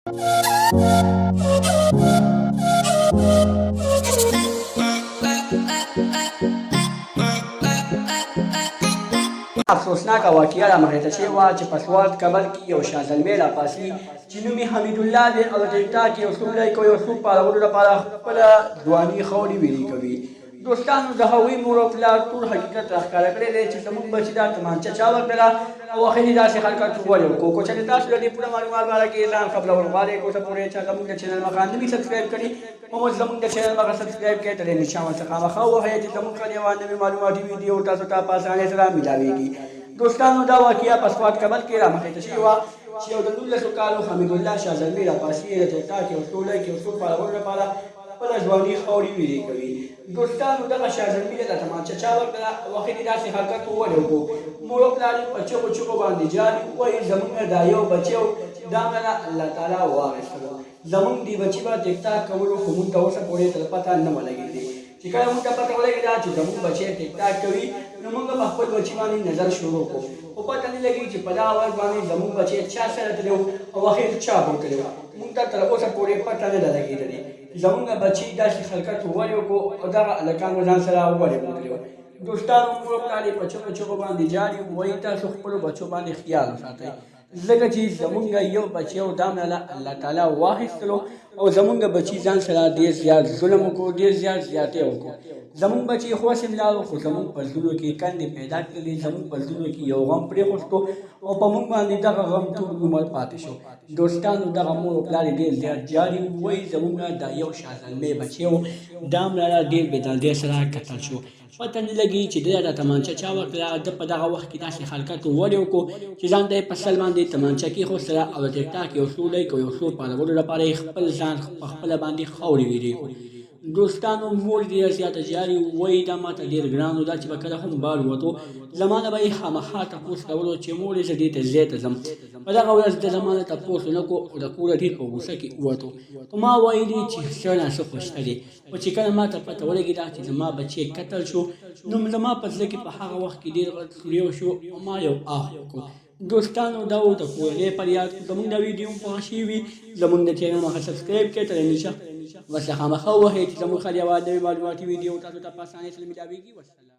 افسوسناک واقعه رامخې ته شوې وه چې په سوات کابل کې یو شاه زلمی راپاڅي چې نوم یې حمیدالله دی او د ټیک ټاک یو څو لایک او یو څو پارولو لپاره خپله ځواني خاورې ویلې کوي. دوستانو د هغوی مور او پلار ټول حقیقت راښکاره کړی دی چې زموږ بچي دا تمانچه چا ورکړله او آخر یې داسې حرکت ولې وکړو. که چېرې تاسو د دې پوره معلومات باره کې ځان خبرول غواړئ که اوسه پورې چا زموږ د چینل مخه نه وي سبسکرایب کړي هم زموږ د چینل مخه سبسکرایب کړئ ترې نشان ورڅخه مخه ووهئ چې زموږ څخه یوه نوې معلوماتي ویډیو تاسو ته په اسانۍ سره میلاویږي. دوستانو دا واقعه په سوات کابل کې رامخې ته شوې وه چې یو د 19 کالو حمیدالله شاه زلمی راپاڅي د ټیک ټاک یو څو لایک یو څو پارولو لپاره خپله ځواني خاورې ویلې کوي. دوستانو دغه شاه زلمي ته د تمانچه چا ورکړه او آخر یې داسې حرکت ولې وکړو. مور او پلار یې په چغو چغو باندې جاري ووایي زموږ دا یو بچی و دا مې نه الله تعالی واخیستلو. زموږ دې بچي به ټیک ټاک کولو خو موږ ته اوسه پورې تر پته نه وه لګېدې چې کله موږ ته پته ولګېده چې زموږ بچی ټیک ټاک کوي نو موږ په خپل بچي باندې نظر شروع کړو خو پته نه لګېږي چې په دغه وخت باندې زموږ بچی چا سره تللی و او آخر چا بوتلی و. موږ ته تر اوسه پورې پته نه ده لګېدلې زموږ بچي داسې حرکت ولې وکړو او دغه هلکان به ځان سره ولې بوتلي و. دوستانو مور او پلار یې په چغو چغو باندې جاري وایي تاسو خپلو بچو باندې خیال وساتئ ځکه چې زموږ یو بچی او دا مې الله تعالی واخیستلو او زموږ بچي ځان سره ډېر زیات ظلم وکړو ډېر زیات زیاتې وکړو. زموږ بچي خو هسې ملاړو خو زموږ په زړونو کې کندې پیدا کړلې زموږ په زړونو کې یو غم پرېښوستو او په موږ باندې دغه غم ټول عمر پاتې شو. دوستانو دغه مور او پلار یې ډېر زیات جاري وایي زموږ دا یو شاه زلمی بچی و دا ملاړه ډېر بېدردۍ سره قتل شو. پته نه لګي چې ده دا تمانچه چا ورکړه ده په دغه وخت کې داسې حرکت ولې وکړو چې ځان ته یې په سر باندې تمانچه کېښودله او د ټیک ټاک یو څو لایک او یو څو پارولو لپاره یې خپل ځان په خپله باندې خاورې ویلې کړو. دوستانو مور ډېره زیاته جاري وایي دا ماته ډېر ګران و دا چې به کله هم بار ووتو زما نه به یې خامخا تپوس کولو چې مورې زه دې ته ځای ته ځم. په دغه ورځ ده زما نه تپوس ونه کړو او د کوره ډېر په غوسه کې ووتو. په ما ویلي چې ښه ناڅه خوشته دی خو چې کله ما ته پته ولګېده چې زما بچی قتل شو نو زما په زړه کې په هغه وخت کې ډېر غټ سوریو شو او ما یو آه وکړو. دوستانو دا و د کورنۍ پر یاد زموږ دا ویډیو هم خوښه شوې وي زموږ د چینل مخه سبسکرایب کړئ ترې نشه ورڅخه مخه ووهئ چې زموږ خل یوه نوې معلوماتي ویډیو تاسو ته په اسانۍ سره میلاویږي. والسلام.